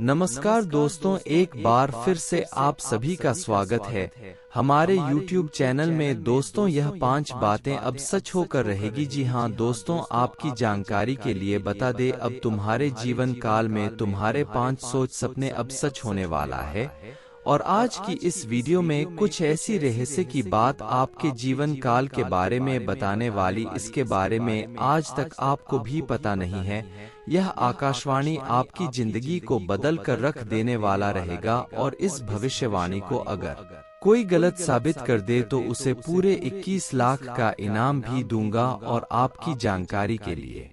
नमस्कार दोस्तों, एक बार फिर से आप सभी का स्वागत है हमारे YouTube चैनल में। दोस्तों, यह 5 बातें अब सच होकर रहेगी। जी हाँ दोस्तों, आपकी जानकारी के लिए बता दे, अब तुम्हारे जीवन काल में तुम्हारे 5 सोच सपने अब सच होने वाला है। और आज की इस वीडियो में कुछ ऐसी रहस्य की बात आपके जीवन काल के बारे में बताने वाली, इसके बारे में आज तक आपको भी पता नहीं है। यह आकाशवाणी आपकी जिंदगी को बदल कर रख देने वाला रहेगा, और इस भविष्यवाणी को अगर कोई गलत साबित कर दे तो उसे पूरे 21 लाख का इनाम भी दूंगा। और आपकी जानकारी के लिए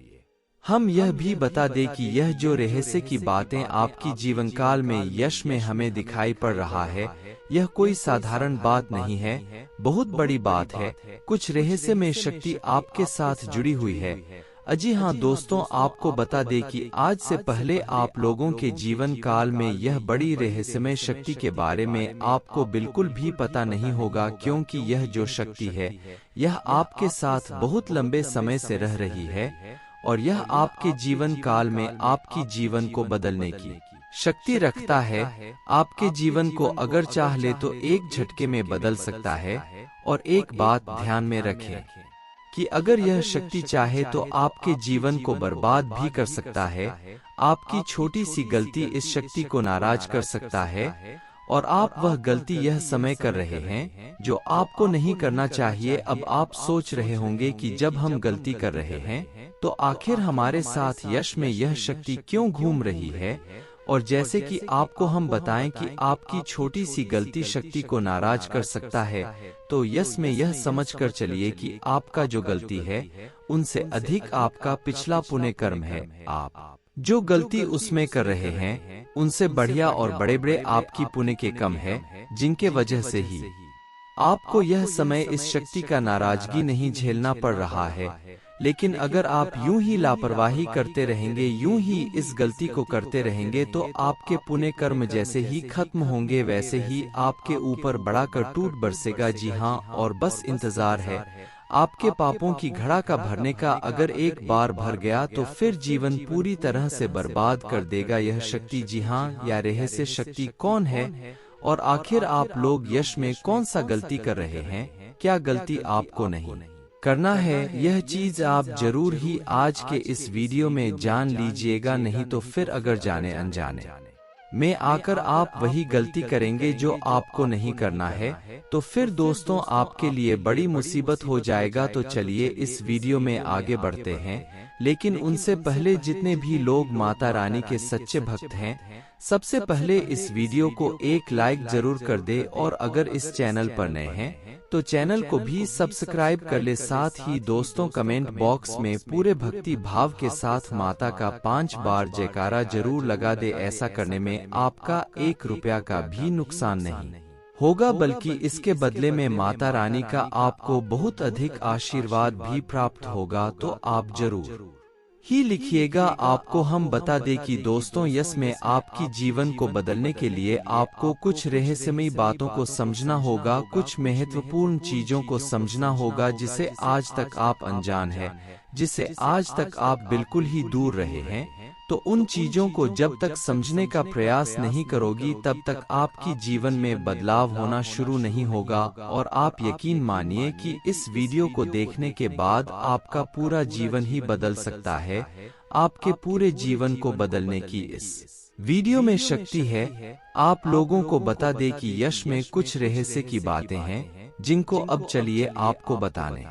हम यह भी बता दें कि यह जो रहस्य की बातें आपकी जीवन काल में यश में हमें दिखाई पड़ रहा है, यह कोई साधारण बात नहीं है, बहुत बड़ी बात है। कुछ रहस्य में शक्ति आपके साथ जुड़ी हुई है। जी हाँ दोस्तों, आपको बता दें कि आज से पहले आप लोगों के जीवन काल में यह बड़ी रहस्यमय शक्ति के बारे में आपको बिल्कुल भी पता नहीं होगा, क्योंकि यह जो शक्ति है यह आपके साथ बहुत लंबे समय से रह रही है, और यह आपके जीवन काल में आपकी जीवन को बदलने की शक्ति रखता है। आपके जीवन को अगर चाह ले तो एक झटके में बदल सकता है। और एक बात ध्यान में रखें कि अगर यह शक्ति चाहे तो आपके जीवन को बर्बाद भी कर सकता है। आपकी छोटी सी गलती इस शक्ति को नाराज कर सकता है, और आप वह गलती यह समय कर रहे हैं जो आपको नहीं करना चाहिए। अब आप सोच रहे होंगे कि जब हम गलती कर रहे हैं तो आखिर हमारे साथ यश में यह शक्ति क्यों घूम रही है। और जैसे कि आपको हम बताएं कि आपकी छोटी सी गलती शक्ति को नाराज कर सकता है, तो यश में यह समझकर चलिए कि आपका जो गलती है उनसे अधिक आपका पिछला पुण्य कर्म है। आप जो गलती उसमें कर रहे हैं उनसे बढ़िया और बड़े बड़े आपकी पुण्य के कम है, जिनके वजह से ही आपको यह समय इस शक्ति का नाराजगी नहीं झेलना पड़ रहा है। लेकिन अगर आप यूं ही लापरवाही करते रहेंगे, यूं ही इस गलती को करते रहेंगे, तो आपके पुण्य कर्म जैसे ही खत्म होंगे वैसे ही आपके ऊपर बढ़ाकर टूट बरसेगा। जी हाँ, और बस इंतजार है आपके पापों की घड़ा का भरने का। अगर एक बार भर गया तो फिर जीवन पूरी तरह से बर्बाद कर देगा यह शक्ति। जी हाँ, यह रहस्य शक्ति कौन है, और आखिर आप लोग यश में कौन सा गलती कर रहे हैं? क्या गलती आपको नहीं करना है, यह चीज आप जरूर ही आज के इस वीडियो में जान लीजिएगा। नहीं तो फिर अगर जाने अनजाने में आकर आप वही गलती करेंगे जो आपको नहीं करना है, तो फिर दोस्तों आपके लिए बड़ी मुसीबत हो जाएगा। तो चलिए इस वीडियो में आगे बढ़ते हैं, लेकिन उनसे पहले जितने भी लोग माता रानी के सच्चे भक्त हैं, सबसे पहले इस वीडियो को एक लाइक जरूर कर दे, और अगर इस चैनल पर नए हैं तो चैनल को भी सब्सक्राइब कर ले। साथ ही दोस्तों कमेंट बॉक्स में पूरे भक्ति भाव के साथ माता का 5 बार जयकारा जरूर लगा दे। ऐसा करने में आपका 1 रुपया का भी नुकसान नहीं होगा, बल्कि इसके बदले में माता रानी का आपको बहुत अधिक आशीर्वाद भी प्राप्त होगा। तो आप जरूर ही लिखिएगा। आपको हम बता दें कि दोस्तों यश में आपकी जीवन को बदलने के लिए आपको कुछ रहस्यमयी बातों को समझना होगा, कुछ महत्वपूर्ण चीजों को समझना होगा जिसे आज तक आप अनजान हैं, जिसे आज तक आप बिल्कुल ही दूर रहे हैं। तो उन चीजों को जब तक समझने का प्रयास नहीं करोगी तब तक आपकी जीवन में बदलाव होना शुरू नहीं होगा। और आप यकीन मानिए कि इस वीडियो को देखने के बाद आपका पूरा जीवन ही बदल सकता है। आपके पूरे जीवन को बदलने की इस वीडियो में शक्ति है। आप लोगों को बता दे कि यश में कुछ रहस्य की बातें हैं जिनको अब चलिए आपको बताने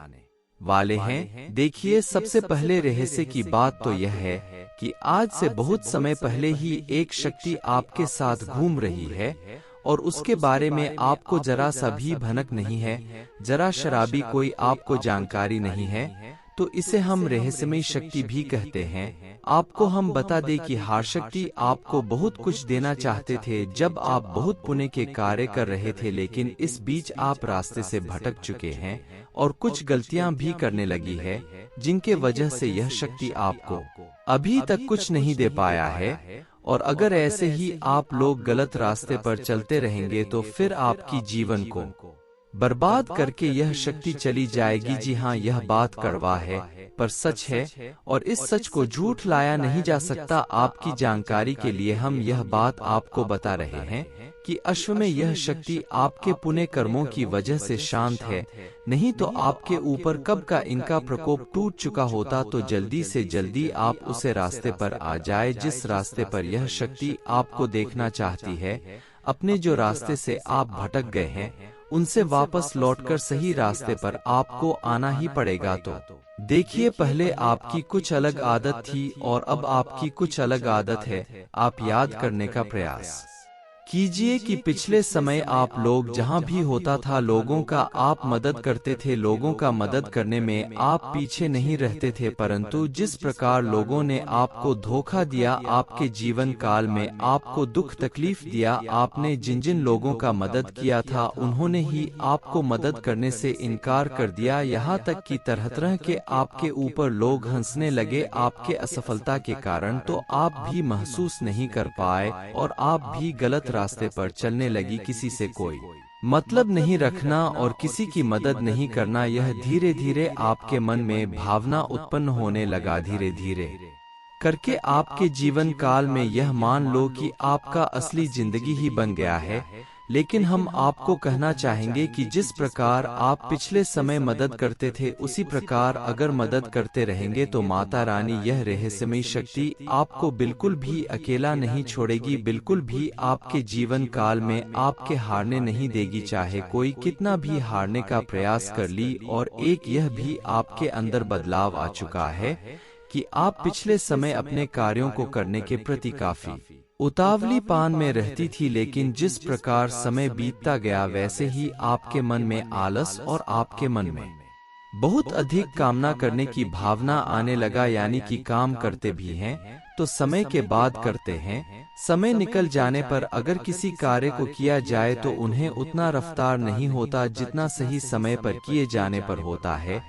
वाले हैं। देखिए, सबसे पहले रहस्य की बात तो यह है कि आज से बहुत समय पहले ही एक शक्ति आपके साथ घूम रही है, और उसके बारे में आपको जरा सा भी भनक नहीं है, जरा शराबी कोई आपको जानकारी नहीं है। तो इसे हम रहस्यमयी शक्ति भी कहते हैं। आपको हम बता दें कि हर शक्ति आपको बहुत कुछ देना चाहते थे जब आप बहुत पुण्य के कार्य कर रहे थे, लेकिन इस बीच आप रास्ते से भटक चुके हैं और कुछ गलतियां भी करने लगी है, जिनके वजह से यह शक्ति आपको अभी तक कुछ नहीं दे पाया है। और अगर ऐसे ही आप लोग गलत रास्ते पर चलते रहेंगे तो फिर आपकी जीवन को बर्बाद करके यह शक्ति चली जाएगी। जी हाँ, यह बात कड़वा है पर सच है और इस सच को झूठ लाया नहीं जा सकता। आपकी जानकारी के लिए हम यह बात आपको बता रहे हैं कि अश्व में यह शक्ति आपके पुण्य कर्मों की वजह से शांत है, नहीं तो आपके ऊपर कब का इनका प्रकोप टूट चुका होता। तो जल्दी से जल्दी आप उसे रास्ते पर आ जाए जिस रास्ते पर यह शक्ति आपको देखना चाहती है। अपने जो रास्ते से आप भटक गए हैं उनसे वापस लौटकर सही रास्ते पर आपको आना ही पड़ेगा। तो देखिए, पहले आपकी कुछ अलग आदत थी और अब आपकी कुछ अलग आदत है। आप याद करने का प्रयास कीजिए कि पिछले समय आप लोग जहां भी होता था लोगों का आप मदद करते थे। लोगों का मदद करने में आप पीछे नहीं रहते थे, परंतु जिस प्रकार लोगों ने आपको धोखा दिया, आपके जीवन काल में आपको दुख तकलीफ दिया, आपने जिन जिन लोगों का मदद किया था उन्होंने ही आपको मदद करने से इनकार कर दिया। यहाँ तक कि तरह तरह के आपके ऊपर लोग हंसने लगे आपके असफलता के कारण। तो आप भी महसूस नहीं कर पाए और आप भी गलत रास्ते पर चलने लगी। किसी से कोई मतलब नहीं रखना और किसी की मदद नहीं करना, यह धीरे धीरे आपके मन में भावना उत्पन्न होने लगा। धीरे धीरे करके आपके जीवन काल में यह मान लो कि आपका असली जिंदगी ही बन गया है। लेकिन हम आपको कहना चाहेंगे कि जिस प्रकार आप पिछले समय मदद करते थे उसी प्रकार अगर मदद करते रहेंगे तो माता रानी यह रहस्यमयी शक्ति आपको बिल्कुल भी अकेला नहीं छोड़ेगी, बिल्कुल भी आपके जीवन काल में आपके हारने नहीं देगी। चाहे कोई कितना भी हारने का प्रयास कर ली। और एक यह भी आपके अंदर बदलाव आ चुका है कि आप पिछले समय अपने कार्यों को करने के प्रति काफी उतावली पान में रहती थी, लेकिन जिस प्रकार समय बीतता गया वैसे ही आपके मन में आलस और आपके मन में बहुत अधिक कामना करने की भावना आने लगा। यानी कि काम करते भी हैं तो समय के बाद करते हैं। समय निकल जाने पर अगर किसी कार्य को किया जाए तो उन्हें उतना रफ्तार नहीं होता जितना सही समय पर किए जाने पर होता है।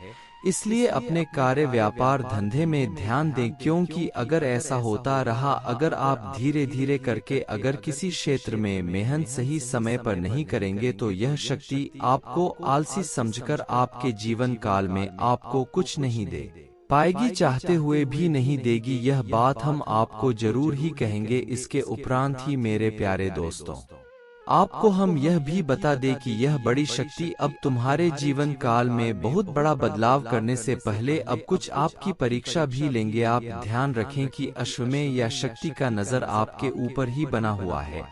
इसलिए अपने कार्य व्यापार धंधे में ध्यान दें, क्योंकि अगर ऐसा होता रहा, अगर आप धीरे धीरे करके अगर किसी क्षेत्र में मेहनत सही समय पर नहीं करेंगे तो यह शक्ति आपको आलसी समझकर आपके जीवन काल में आपको कुछ नहीं दे पाएगी, चाहते हुए भी नहीं देगी। यह बात हम आपको जरूर ही कहेंगे। इसके उपरांत ही मेरे प्यारे दोस्तों, आपको हम यह भी बता दें कि यह बड़ी शक्ति अब तुम्हारे जीवन काल में बहुत बड़ा बदलाव करने से पहले अब कुछ आपकी परीक्षा भी लेंगे। आप ध्यान रखें कि अश्व में यह शक्ति का नजर आपके ऊपर ही बना हुआ है।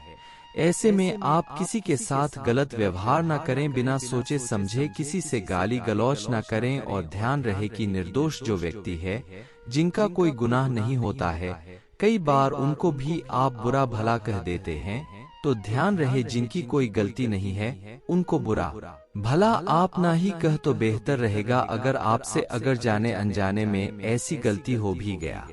ऐसे में आप किसी के साथ गलत व्यवहार न करें, बिना सोचे समझे किसी से गाली गलौच न करें। और ध्यान रहे कि निर्दोष जो व्यक्ति है, जिनका कोई गुनाह नहीं होता है, कई बार उनको भी आप बुरा भला कह देते हैं। तो ध्यान रहे जिनकी कोई गलती नहीं है उनको बुरा भला आप ना ही कह तो बेहतर रहेगा। अगर आपसे अगर जाने अनजाने में ऐसी गलती हो भी गया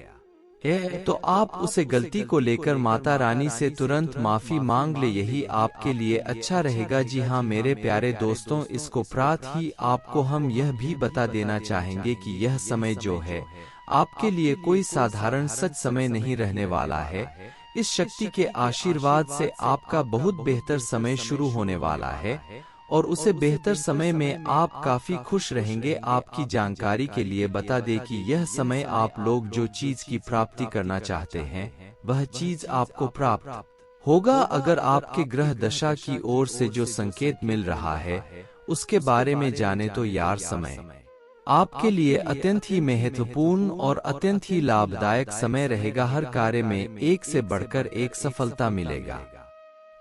तो आप उसे गलती को लेकर माता रानी से तुरंत माफी मांग ले, यही आपके लिए अच्छा रहेगा। जी हाँ मेरे प्यारे दोस्तों, इसको प्रात ही आपको हम यह भी बता देना चाहेंगे कि यह समय जो है आपके लिए कोई साधारण सच समय नहीं रहने वाला है। इस शक्ति के आशीर्वाद से आपका बहुत बेहतर समय शुरू होने वाला है और उसे बेहतर समय में आप काफी खुश रहेंगे। आपकी जानकारी के लिए बता दें कि यह समय आप लोग जो चीज की प्राप्ति करना चाहते हैं वह चीज आपको प्राप्त होगा। अगर आपके ग्रह दशा की ओर से जो संकेत मिल रहा है उसके बारे में जाने तो यार समय आपके लिए अत्यंत ही महत्वपूर्ण और अत्यंत ही लाभदायक समय रहेगा। हर कार्य में एक से बढ़कर एक सफलता मिलेगा।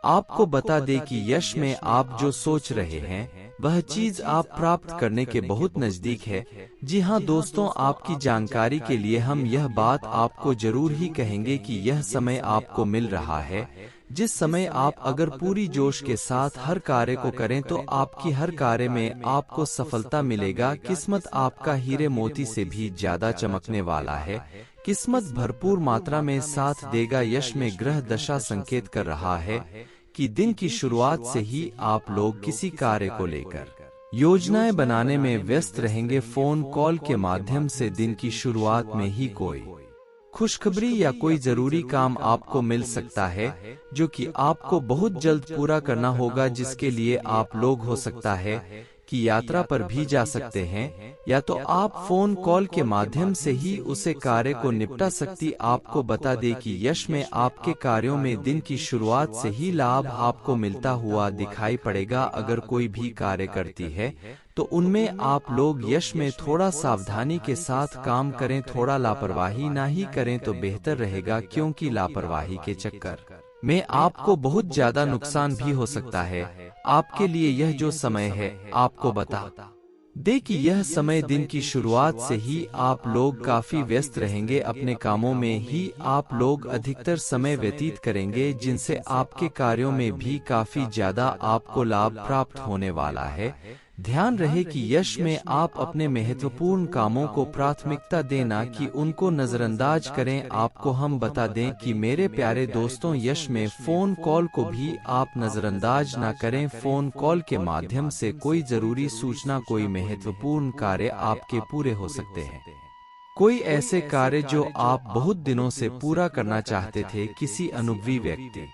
आपको बता दें कि यश में आप जो सोच रहे हैं वह चीज आप प्राप्त करने के बहुत नजदीक है। जी हाँ दोस्तों, आपकी जानकारी के लिए हम यह बात आपको जरूर ही कहेंगे कि यह समय आपको मिल रहा है जिस समय आप अगर पूरी जोश के साथ हर कार्य को करें तो आपकी हर कार्य में आपको सफलता मिलेगा। किस्मत आपका हीरे मोती से भी ज्यादा चमकने वाला है। किस्मत भरपूर मात्रा में साथ देगा। यश में ग्रह दशा संकेत कर रहा है कि दिन की शुरुआत से ही आप लोग किसी कार्य को लेकर योजनाएं बनाने में व्यस्त रहेंगे। फोन कॉल के माध्यम से दिन की शुरुआत में ही कोई खुशखबरी या कोई जरूरी काम आपको मिल सकता है जो कि आपको बहुत जल्द पूरा करना होगा, जिसके लिए आप लोग हो सकता है कि यात्रा पर भी जा सकते हैं, या तो आप फोन कॉल के माध्यम से ही उसे कार्य को निपटा सकती। आपको बता दें कि यश में आपके कार्यों में दिन की शुरुआत से ही लाभ आपको मिलता हुआ दिखाई पड़ेगा। अगर कोई भी कार्य करती है तो उनमें आप लोग यश में थोड़ा सावधानी के साथ काम करें, थोड़ा लापरवाही ना ही करें तो बेहतर रहेगा, क्योंकि लापरवाही के चक्कर में आपको बहुत ज्यादा नुकसान भी हो सकता है। आपके लिए यह जो समय है, आपको बता दे कि यह समय दिन की शुरुआत से ही आप लोग काफी व्यस्त रहेंगे, अपने कामों में ही आप लोग अधिकतर समय व्यतीत करेंगे, जिनसे आपके कार्यों में भी काफी ज्यादा आपको लाभ प्राप्त होने वाला है। ध्यान रहे कि यश में आप अपने महत्वपूर्ण कामों को प्राथमिकता देना कि उनको नजरअंदाज करें। आपको हम बता दें कि मेरे प्यारे दोस्तों, यश में फोन कॉल को भी आप नजरअंदाज ना करें। फोन कॉल के माध्यम से कोई जरूरी सूचना, कोई महत्वपूर्ण कार्य आपके पूरे हो सकते हैं। कोई ऐसे कार्य जो आप बहुत दिनों से पूरा करना चाहते थे, किसी अनुभवी व्यक्ति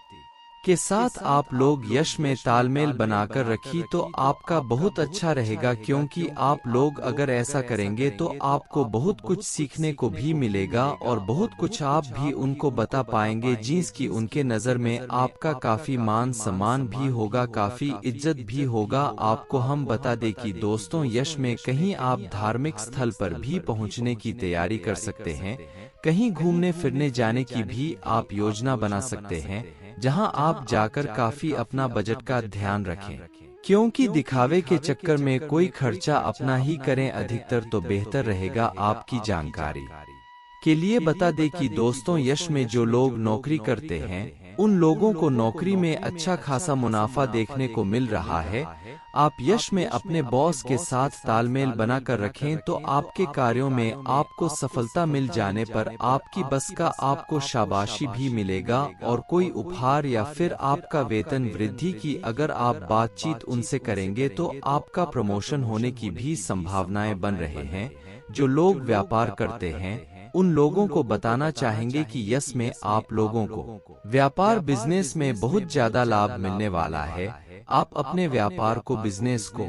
के साथ आप लोग यश में तालमेल बनाकर रखी तो आपका बहुत अच्छा रहेगा, क्योंकि आप लोग अगर ऐसा करेंगे तो आपको बहुत कुछ सीखने को भी मिलेगा और बहुत कुछ आप भी उनको बता पाएंगे, जिसकी उनके नजर में आपका काफी मान सम्मान भी होगा, काफी इज्जत भी होगा। आपको हम बता दें कि दोस्तों, यश में कहीं आप धार्मिक स्थल पर भी पहुंचने की तैयारी कर सकते हैं, कहीं घूमने फिरने जाने की भी आप योजना बना सकते हैं, जहां आप जाकर काफी अपना बजट का ध्यान रखें, क्योंकि दिखावे के चक्कर में कोई खर्चा अपना ही करें अधिकतर तो बेहतर रहेगा। आपकी जानकारी के लिए बता दें कि दोस्तों, यश में जो लोग नौकरी करते हैं उन लोगों को नौकरी में अच्छा खासा मुनाफा देखने को मिल रहा है। आप यश में अपने बॉस के साथ तालमेल बनाकर रखें तो आपके कार्यों में आपको सफलता मिल जाने पर आपकी बस का आपको शाबाशी भी मिलेगा और कोई उपहार या फिर आपका वेतन वृद्धि की अगर आप बातचीत उनसे करेंगे तो आपका प्रमोशन होने की भी संभावनाएं बन रहे हैं। जो लोग व्यापार करते हैं उन लोगों को बताना चाहेंगे कि यश में आप लोगों को व्यापार बिजनेस में बहुत ज्यादा लाभ मिलने वाला है। आप अपने व्यापार को, बिजनेस को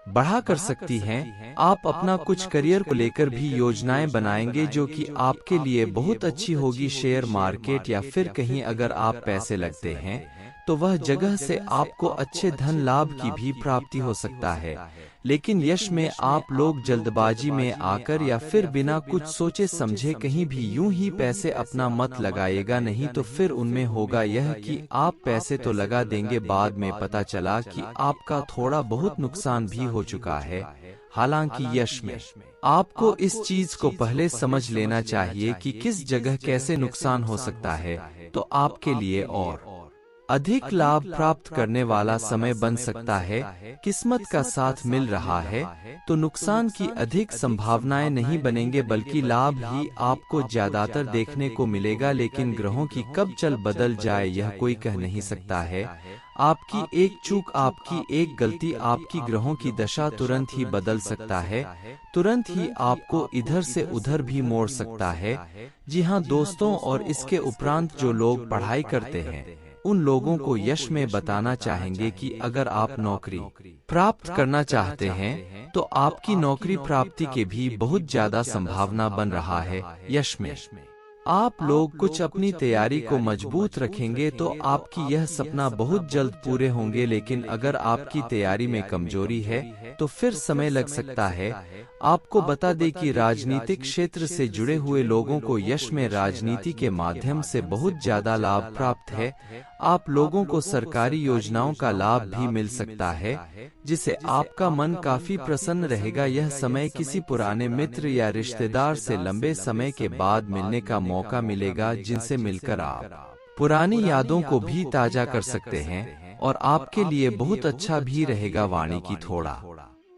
बढ़ा कर सकती हैं। आप अपना कुछ करियर को लेकर भी योजनाएं बनाएंगे जो कि आपके लिए बहुत अच्छी होगी। शेयर मार्केट या फिर कहीं अगर आप पैसे लगते हैं तो वह जगह से आपको अच्छे धन लाभ की भी प्राप्ति हो सकता है। लेकिन यश में आप लोग जल्दबाजी में आकर या फिर बिना कुछ सोचे समझे कहीं भी यूं ही पैसे अपना मत लगाइएगा, नहीं तो फिर उनमें होगा यह कि आप पैसे तो लगा देंगे, बाद में पता चला कि आपका थोड़ा बहुत नुकसान भी हो चुका है। हालांकि यश में आपको इस चीज को पहले समझ लेना चाहिए कि किस जगह कैसे नुकसान हो सकता है, तो आपके लिए और अधिक लाभ प्राप्त करने वाला समय बन सकता है। किस्मत का साथ मिल रहा है तो नुकसान की अधिक संभावनाएं नहीं बनेंगे, बल्कि लाभ ही आपको ज्यादातर देखने को मिलेगा। लेकिन ग्रहों की कब चल बदल जाए यह कोई कह नहीं सकता है। आपकी एक चूक, आपकी एक गलती, आपकी ग्रहों की दशा तुरंत ही बदल सकता है, तुरंत ही आपको इधर से उधर भी मोड़ सकता है। जी हाँ दोस्तों, और इसके उपरांत जो लोग पढ़ाई करते हैं उन लोगों को यश में बताना चाहेंगे कि अगर आप नौकरी प्राप्त करना चाहते हैं तो आपकी नौकरी प्राप्ति के भी बहुत ज्यादा संभावना बन रहा है। यश में आप लोग कुछ अपनी तैयारी को मजबूत रखेंगे तो आपकी यह सपना बहुत जल्द पूरे होंगे। लेकिन अगर आपकी तैयारी में कमजोरी है तो फिर समय लग सकता है। आपको बता दें कि राजनीतिक क्षेत्र से जुड़े हुए लोगों को यश में राजनीति के माध्यम से बहुत ज्यादा लाभ प्राप्त है। आप लोगों को सरकारी योजनाओं का लाभ भी मिल सकता है, जिससे आपका मन काफी प्रसन्न रहेगा। यह समय किसी पुराने मित्र या रिश्तेदार से लंबे समय के बाद मिलने का मौका मिलेगा, जिनसे मिलकर आप पुरानी यादों को भी ताजा कर सकते हैं और आपके लिए बहुत अच्छा भी रहेगा। वाणी की थोड़ा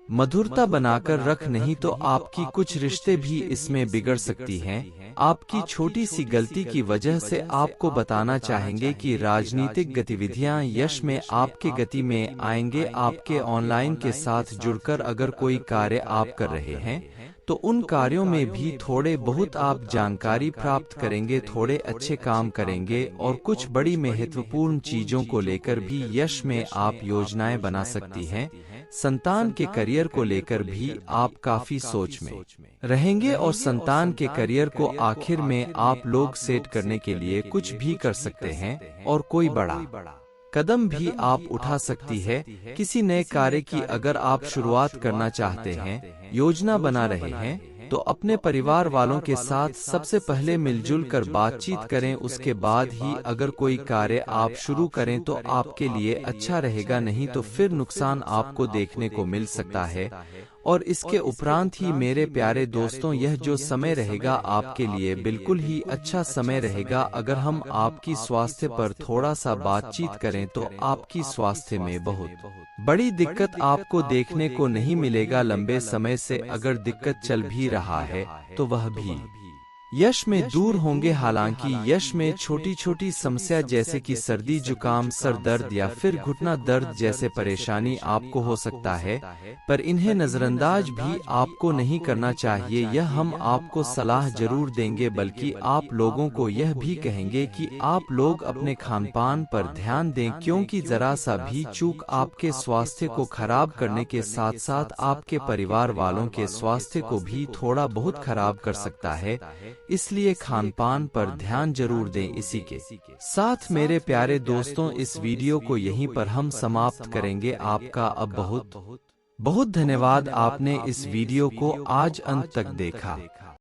मधुरता बनाकर रख, नहीं तो आपकी कुछ रिश्ते भी इसमें बिगड़ सकती हैं। आपकी छोटी सी गलती की वजह से आपको बताना चाहेंगे कि राजनीतिक गतिविधियां यश में आपके गति में आएंगे। आपके ऑनलाइन के साथ जुड़कर अगर कोई कार्य आप कर रहे हैं तो उन कार्यों में भी थोड़े बहुत आप जानकारी प्राप्त करेंगे, थोड़े अच्छे काम करेंगे और कुछ बड़ी महत्वपूर्ण चीजों को लेकर भी यश में आप योजनाएं बना सकती हैं। संतान के करियर को लेकर भी आप काफी सोच में रहेंगे और संतान के करियर को आखिर में आप लोग सेट करने के लिए कुछ भी कर सकते हैं और कोई बड़ा कदम भी आप उठा सकती है। किसी नए कार्य की अगर आप शुरुआत करना चाहते हैं, योजना बना रहे हैं, तो अपने परिवार वालों के साथ सबसे पहले मिलजुल कर बातचीत करें। उसके बाद ही अगर कोई कार्य आप शुरू करें तो आपके लिए अच्छा रहेगा, नहीं तो फिर नुकसान आपको देखने को मिल सकता है। और इसके उपरांत ही मेरे प्यारे दोस्तों, यह जो समय रहेगा आपके लिए बिल्कुल ही अच्छा समय रहेगा। अगर हम आपकी स्वास्थ्य पर थोड़ा सा बातचीत करें तो आपकी स्वास्थ्य में बहुत बड़ी दिक्कत आपको देखने को नहीं मिलेगा लंबे समय से। अगर दिक्कत चल भी रहा है तो वह भी यश में दूर होंगे। हालांकि यश में छोटी छोटी समस्या जैसे कि सर्दी, जुकाम, सर दर्द या फिर घुटना दर्द जैसे परेशानी आपको हो सकता है, पर इन्हें नजरअंदाज भी आपको नहीं करना चाहिए। यह हम आपको सलाह जरूर देंगे, बल्कि आप लोगों को यह भी कहेंगे कि आप लोग अपने खानपान पर ध्यान दें, क्योंकि जरा सा भी चूक आपके स्वास्थ्य को खराब करने के साथ साथ आपके परिवार वालों के स्वास्थ्य को भी थोड़ा बहुत खराब कर सकता है। इसलिए खानपान पर ध्यान जरूर दें। इसी के साथ मेरे प्यारे दोस्तों, इस वीडियो को यहीं पर हम समाप्त करेंगे। आपका अब बहुत बहुत धन्यवाद, आपने इस वीडियो को आज अंत तक देखा।